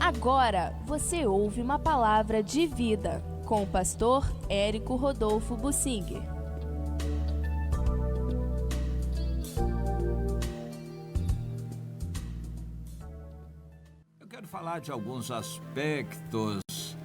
Agora você ouve uma palavra de vida com o pastor Érico Rodolfo Bussinger. Eu quero falar de alguns aspectos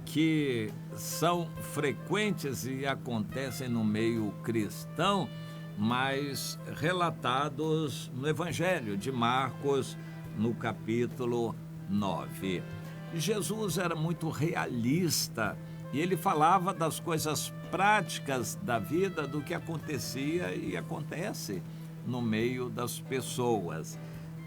que são frequentes e acontecem no meio cristão, mas relatados no Evangelho de Marcos, no capítulo 9. Jesus era muito realista e ele falava das coisas práticas da vida, do que acontecia e acontece no meio das pessoas.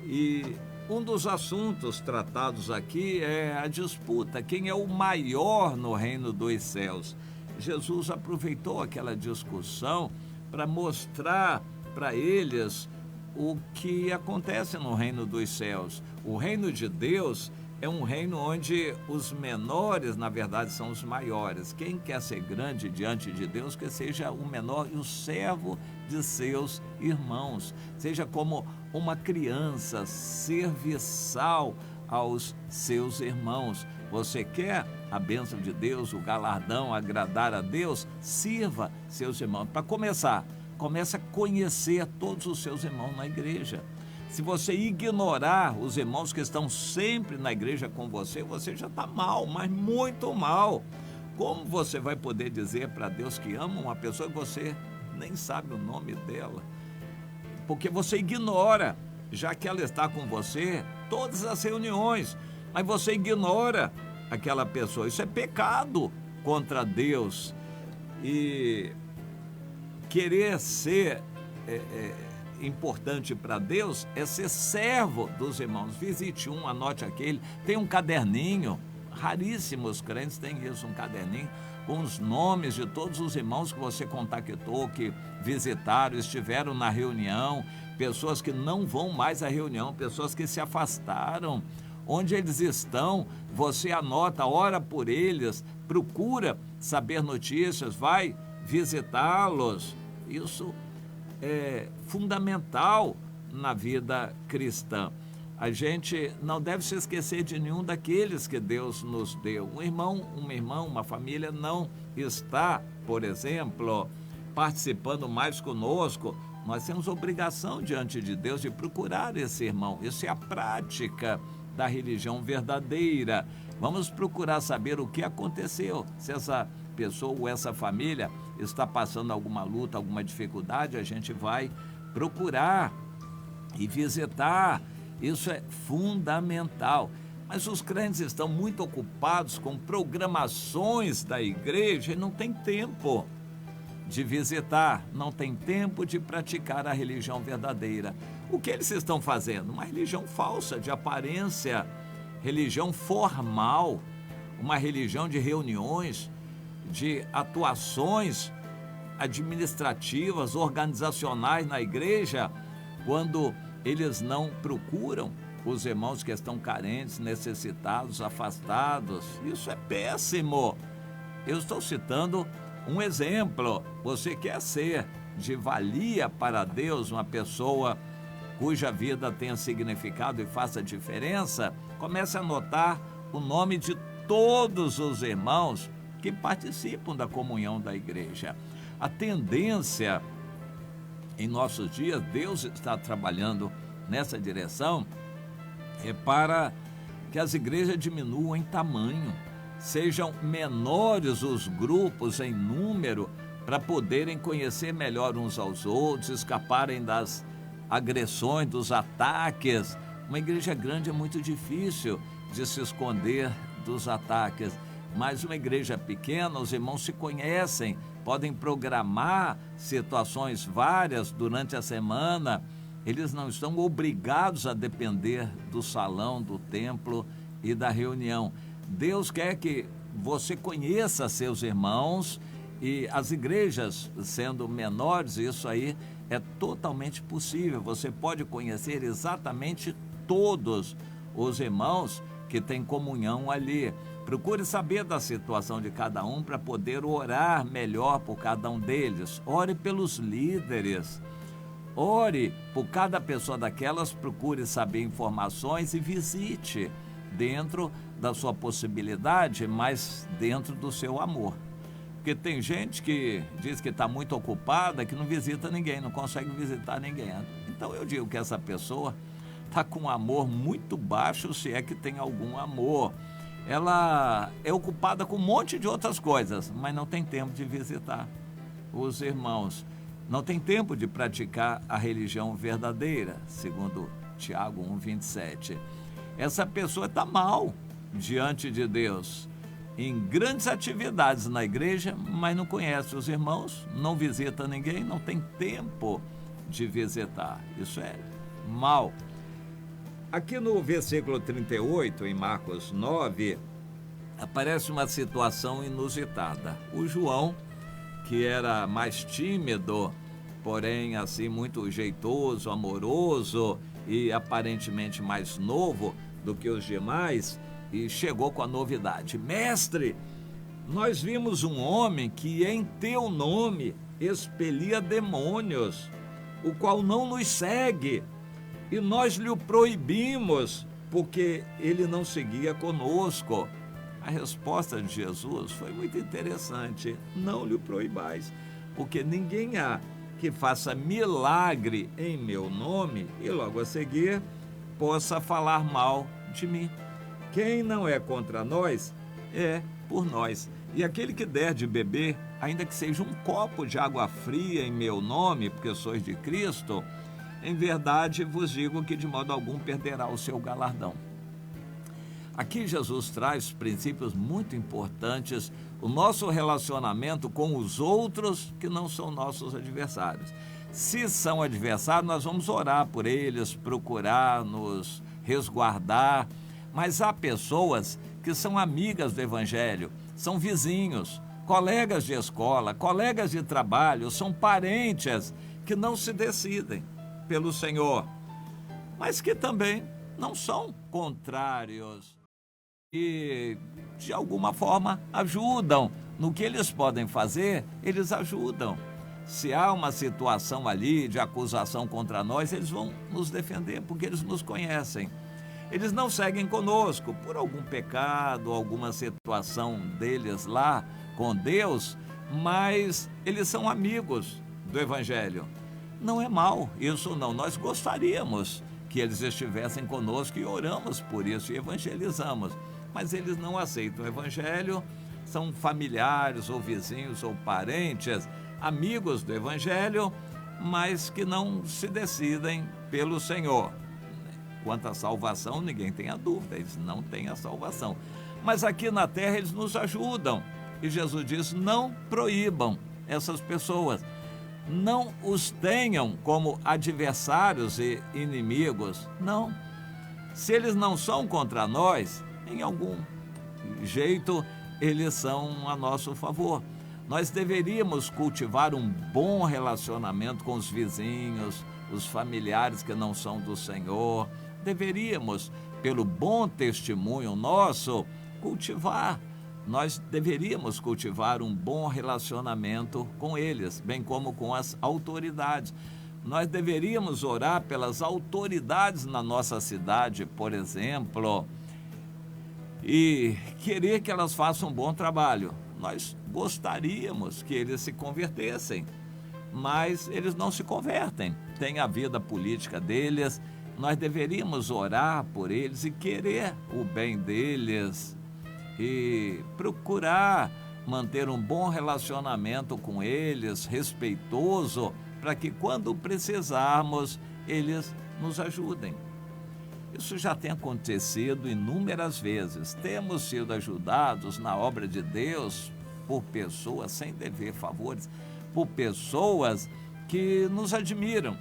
E um dos assuntos tratados aqui é a disputa, quem é o maior no reino dos céus. Jesus aproveitou aquela discussão para mostrar para eles o que acontece no reino dos céus. O reino de Deus é um reino onde os menores, na verdade, são os maiores. Quem quer ser grande diante de Deus, que seja o menor e o servo de seus irmãos. Seja como uma criança serviçal aos seus irmãos. Você quer a bênção de Deus, o galardão, agradar a Deus? Sirva seus irmãos. Para começar, comece a conhecer todos os seus irmãos na igreja. Se você ignorar os irmãos que estão sempre na igreja com você, você já está mal, mas muito mal. Como você vai poder dizer para Deus que ama uma pessoa que você nem sabe o nome dela? Porque você ignora, já que ela está com você, todas as reuniões, mas você ignora aquela pessoa. Isso é pecado contra Deus. E querer ser importante para Deus é ser servo dos irmãos. Visite um, anote aquele. Tem um caderninho, raríssimos crentes têm isso, um caderninho com os nomes de todos os irmãos que você contactou, que visitaram, estiveram na reunião, pessoas que não vão mais à reunião, pessoas que se afastaram. Onde eles estão, você anota, ora por eles, procura saber notícias, vai visitá-los. Isso é fundamental na vida cristã. A gente não deve se esquecer de nenhum daqueles que Deus nos deu. Um irmão, uma irmã, uma família não está, por exemplo, participando mais conosco. Nós temos obrigação diante de Deus de procurar esse irmão. Isso é a prática da religião verdadeira. Vamos procurar saber o que aconteceu, se essa pessoa ou essa família está passando alguma luta, alguma dificuldade, a gente vai procurar e visitar. Isso é fundamental. Mas os crentes estão muito ocupados com programações da igreja e não tem tempo de visitar, não tem tempo de praticar a religião verdadeira. O que eles estão fazendo? Uma religião falsa, de aparência, religião formal, uma religião de reuniões, de atuações administrativas, organizacionais na igreja, quando eles não procuram os irmãos que estão carentes, necessitados, afastados. Isso é péssimo. Eu estou citando um exemplo. Você quer ser de valia para Deus, uma pessoa cuja vida tenha significado e faça diferença? Comece a anotar o nome de todos os irmãos que participam da comunhão da igreja. A tendência em nossos dias, Deus está trabalhando nessa direção, é para que as igrejas diminuam em tamanho, sejam menores os grupos em número, para poderem conhecer melhor uns aos outros, escaparem das agressões, dos ataques. Uma igreja grande é muito difícil de se esconder dos ataques, mas uma igreja pequena, os irmãos se conhecem, podem programar situações várias durante a semana. Eles não estão obrigados a depender do salão, do templo e da reunião. Deus quer que você conheça seus irmãos, e as igrejas sendo menores, isso aí é totalmente possível. Você pode conhecer exatamente todos os irmãos que têm comunhão ali. Procure saber da situação de cada um para poder orar melhor por cada um deles. Ore pelos líderes. Ore por cada pessoa daquelas, procure saber informações e visite. dentro da sua possibilidade, mas dentro do seu amor. Porque tem gente que diz que está muito ocupada, que não visita ninguém, não consegue visitar ninguém. Então eu digo que essa pessoa está com um amor muito baixo, se é que tem algum amor. Ela é ocupada com um monte de outras coisas, mas não tem tempo de visitar os irmãos. Não tem tempo de praticar a religião verdadeira, segundo Tiago 1,27. Essa pessoa está mal diante de Deus, em grandes atividades na igreja, mas não conhece os irmãos, não visita ninguém, não tem tempo de visitar. Isso é mal. Aqui no versículo 38, em Marcos 9, aparece uma situação inusitada. O João, que era mais tímido, porém assim muito jeitoso, amoroso e aparentemente mais novo do que os demais, e chegou com a novidade: mestre, nós vimos um homem que em teu nome expelia demônios, o qual não nos segue, e nós lhe o proibimos, porque ele não seguia conosco. A resposta de Jesus foi muito interessante: não lhe o proibais, porque ninguém há que faça milagre em meu nome e logo a seguir possa falar mal de mim. Quem não é contra nós é por nós. E aquele que der de beber, ainda que seja um copo de água fria em meu nome, porque sois de Cristo, em verdade vos digo que de modo algum perderá o seu galardão. Aqui Jesus traz princípios muito importantes, o nosso relacionamento com os outros que não são nossos adversários. Se são adversários, nós vamos orar por eles, procurar nos resguardar, mas há pessoas que são amigas do Evangelho, são vizinhos, colegas de escola, colegas de trabalho, são parentes que não se decidem pelo Senhor, mas que também não são contrários e de alguma forma ajudam. No que eles podem fazer, eles ajudam. Se há uma situação ali de acusação contra nós, eles vão nos defender, porque eles nos conhecem. Eles não seguem conosco por algum pecado, alguma situação deles lá com Deus, mas eles são amigos do Evangelho. Não é mal, isso não. Nós gostaríamos que eles estivessem conosco e oramos por isso e evangelizamos. Mas eles não aceitam o Evangelho, são familiares ou vizinhos ou parentes, amigos do Evangelho, mas que não se decidem pelo Senhor. Quanto à salvação, ninguém tem a dúvida, eles não têm a salvação. Mas aqui na terra eles nos ajudam. E Jesus diz: não proíbam essas pessoas. Não os tenham como adversários e inimigos. Não. Se eles não são contra nós, em algum jeito eles são a nosso favor. Nós deveríamos cultivar um bom relacionamento com os vizinhos, os familiares que não são do Senhor. Deveríamos, pelo bom testemunho nosso, nós deveríamos cultivar um bom relacionamento com eles, bem como com as autoridades. Nós deveríamos orar pelas autoridades na nossa cidade, por exemplo, e querer que elas façam um bom trabalho. Nós gostaríamos que eles se convertessem, mas eles não se convertem, têm a vida política deles. Nós deveríamos orar por eles e querer o bem deles e procurar manter um bom relacionamento com eles, respeitoso, para que quando precisarmos, eles nos ajudem. Isso já tem acontecido inúmeras vezes. Temos sido ajudados na obra de Deus por pessoas sem dever favores, por pessoas que nos admiram.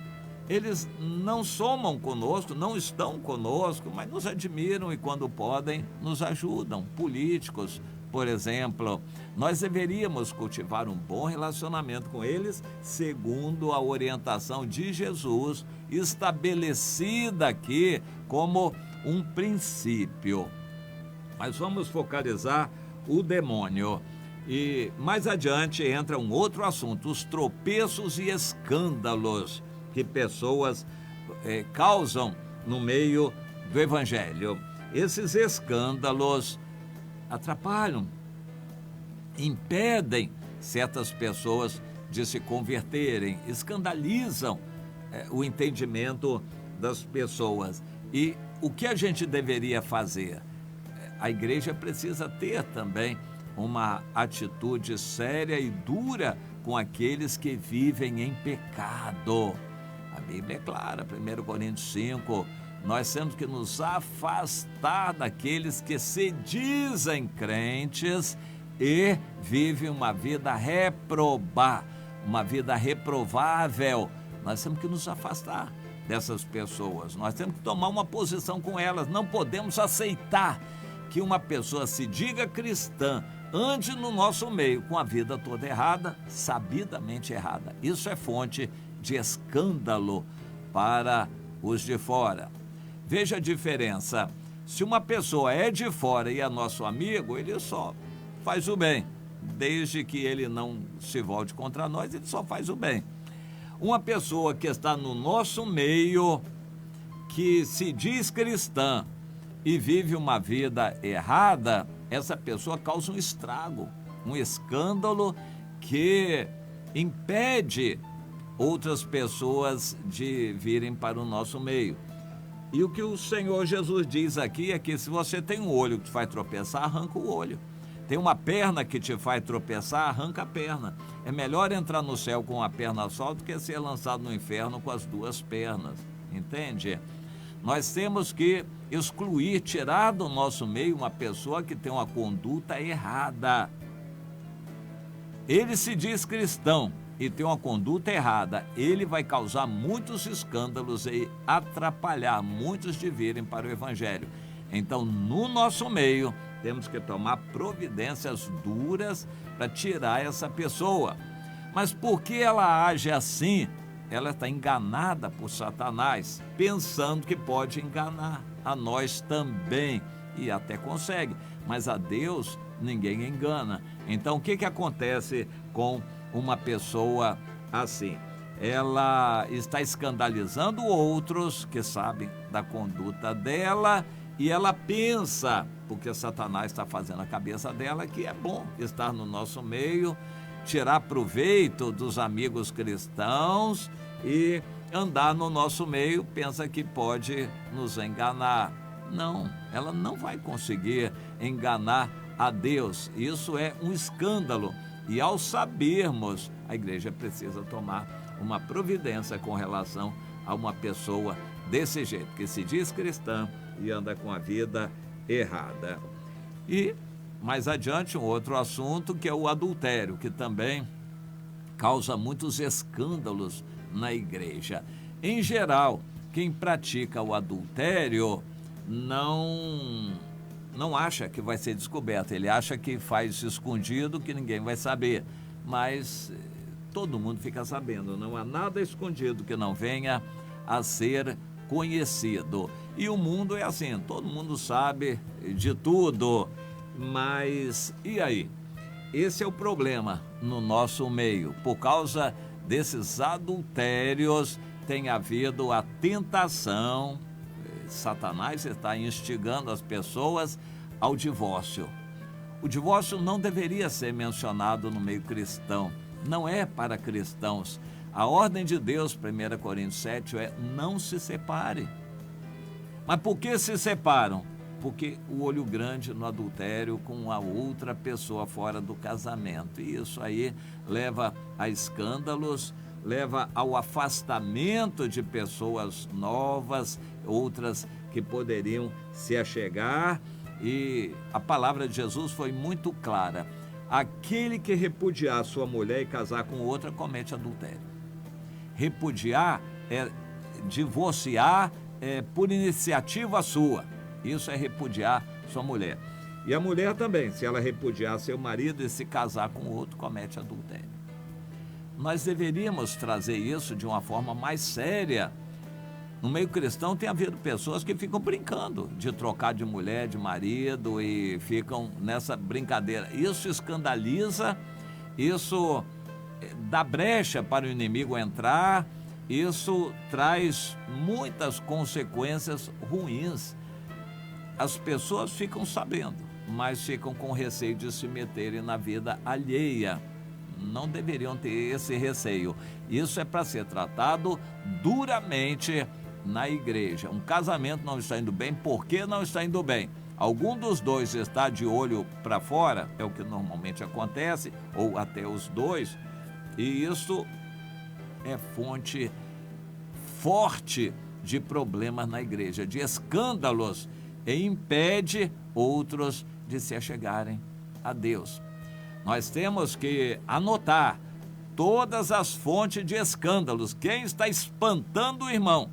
Eles não somam conosco, não estão conosco, mas nos admiram e quando podem nos ajudam. Políticos, por exemplo, nós deveríamos cultivar um bom relacionamento com eles segundo a orientação de Jesus, estabelecida aqui como um princípio. Mas vamos focalizar o demônio. E mais adiante entra um outro assunto, os tropeços e escândalos que pessoas causam no meio do Evangelho. Esses escândalos atrapalham, impedem certas pessoas de se converterem, escandalizam o entendimento das pessoas. E o que a gente deveria fazer? A igreja precisa ter também uma atitude séria e dura com aqueles que vivem em pecado. A Bíblia é clara, 1 Coríntios 5, nós temos que nos afastar daqueles que se dizem crentes e vivem uma vida uma vida reprovável. Nós temos que nos afastar dessas pessoas, nós temos que tomar uma posição com elas, não podemos aceitar que uma pessoa se diga cristã, ande no nosso meio com a vida toda errada, sabidamente errada. Isso é fonte de escândalo para os de fora. Veja a diferença, se uma pessoa é de fora e é nosso amigo, ele só faz o bem, desde que ele não se volte contra nós, ele só faz o bem. Uma pessoa que está no nosso meio, que se diz cristã e vive uma vida errada, essa pessoa causa um estrago, um escândalo que impede outras pessoas de virem para o nosso meio. E o que o Senhor Jesus diz aqui é que se você tem um olho que te faz tropeçar, arranca o olho. Tem uma perna que te faz tropeçar, arranca a perna. É melhor entrar no céu com uma perna só do que ser lançado no inferno com as duas pernas. Entende? Nós temos que excluir, tirar do nosso meio uma pessoa que tem uma conduta errada. Ele se diz cristão e tem uma conduta errada, ele vai causar muitos escândalos e atrapalhar muitos de virem para o Evangelho. Então, no nosso meio, temos que tomar providências duras para tirar essa pessoa. Mas por que ela age assim? Ela está enganada por Satanás, pensando que pode enganar a nós também, e até consegue, mas a Deus ninguém engana. Então, o que acontece com uma pessoa assim? Ela está escandalizando outros que sabem da conduta dela, e ela pensa, porque Satanás está fazendo a cabeça dela, que é bom estar no nosso meio, tirar proveito dos amigos cristãos e andar no nosso meio, pensa que pode nos enganar. Não, ela não vai conseguir enganar a Deus. Isso é um escândalo. E ao sabermos, a igreja precisa tomar uma providência com relação a uma pessoa desse jeito, que se diz cristã e anda com a vida errada. E mais adiante um outro assunto, que é o adultério, que também causa muitos escândalos na igreja. Em geral, quem pratica o adultério não acha que vai ser descoberto, ele acha que faz escondido, que ninguém vai saber, mas todo mundo fica sabendo, não há nada escondido que não venha a ser conhecido. E o mundo é assim, todo mundo sabe de tudo, mas e aí? Esse é o problema no nosso meio. Por causa desses adultérios, tem havido a tentação. Satanás está instigando as pessoas ao divórcio. O divórcio não deveria ser mencionado no meio cristão, não é para cristãos. A ordem de Deus, 1 Coríntios 7, é não se separe. Mas por que se separam? Porque o olho grande no adultério com a outra pessoa fora do casamento. E isso aí leva a escândalos, leva ao afastamento de pessoas novas, outras que poderiam se achegar. E a palavra de Jesus foi muito clara: aquele que repudiar sua mulher e casar com outra comete adultério. Repudiar é divorciar por iniciativa sua. Isso é repudiar sua mulher. E a mulher também, se ela repudiar seu marido e se casar com outro, comete adultério. Nós deveríamos trazer isso de uma forma mais séria. No meio cristão tem havido pessoas que ficam brincando de trocar de mulher, de marido, e ficam nessa brincadeira. Isso escandaliza, isso dá brecha para o inimigo entrar, isso traz muitas consequências ruins. as pessoas ficam sabendo, mas ficam com receio de se meterem na vida alheia. Não deveriam ter esse receio. Isso é para ser tratado duramente na igreja. Um casamento não está indo bem, por que não está indo bem? Algum dos dois está de olho para fora, é o que normalmente acontece, ou até os dois, e isso é fonte forte de problemas na igreja, de escândalos, e impede outros de se achegarem a Deus. Nós temos que anotar todas as fontes de escândalos, quem está espantando o irmão,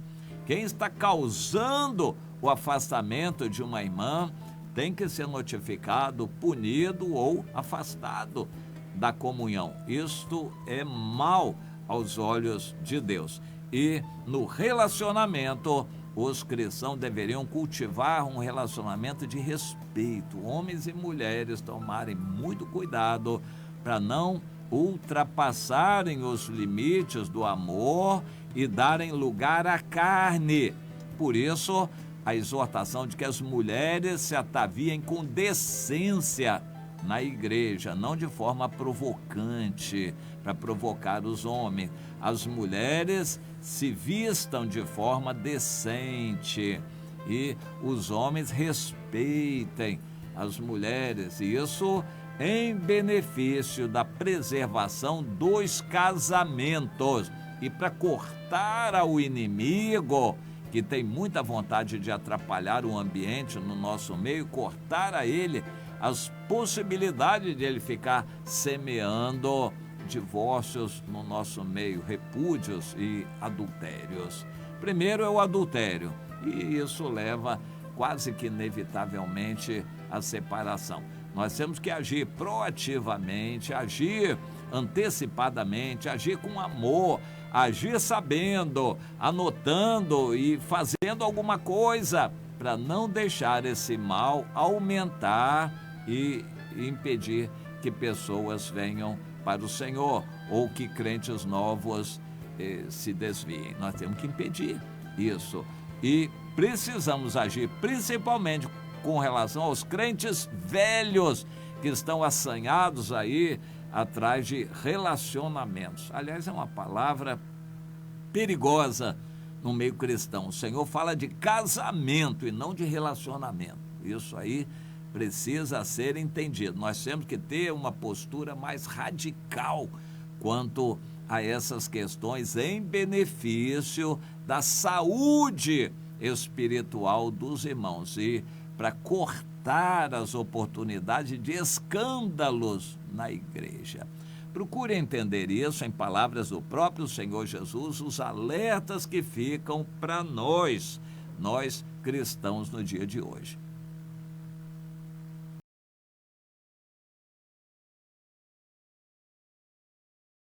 quem está causando o afastamento de uma irmã, tem que ser notificado, punido ou afastado da comunhão. Isto é mal aos olhos de Deus. E no relacionamento, os cristãos deveriam cultivar um relacionamento de respeito. Homens e mulheres tomarem muito cuidado para não ultrapassarem os limites do amor e darem lugar à carne. Por isso, a exortação de que as mulheres se ataviem com decência na igreja, não de forma provocante, para provocar os homens. As mulheres se vistam de forma decente e os homens respeitem as mulheres, e isso em benefício da preservação dos casamentos. E para cortar ao inimigo, que tem muita vontade de atrapalhar o ambiente no nosso meio, cortar a ele as possibilidades de ele ficar semeando divórcios no nosso meio, repúdios e adultérios. Primeiro é o adultério, e isso leva quase que inevitavelmente à separação. Nós temos que agir proativamente, agir antecipadamente, agir com amor, agir sabendo, anotando e fazendo alguma coisa para não deixar esse mal aumentar e impedir que pessoas venham para o Senhor ou que crentes novos se desviem. Nós temos que impedir isso e precisamos agir principalmente com relação aos crentes velhos que estão assanhados aí atrás de relacionamentos. Aliás, é uma palavra perigosa no meio cristão. O Senhor fala de casamento e não de relacionamento. Isso aí precisa ser entendido. Nós temos que ter uma postura mais radical quanto a essas questões em benefício da saúde espiritual dos irmãos e para cortar as oportunidades de escândalos na igreja. Procure entender isso em palavras do próprio Senhor Jesus, os alertas que ficam para nós cristãos no dia de hoje.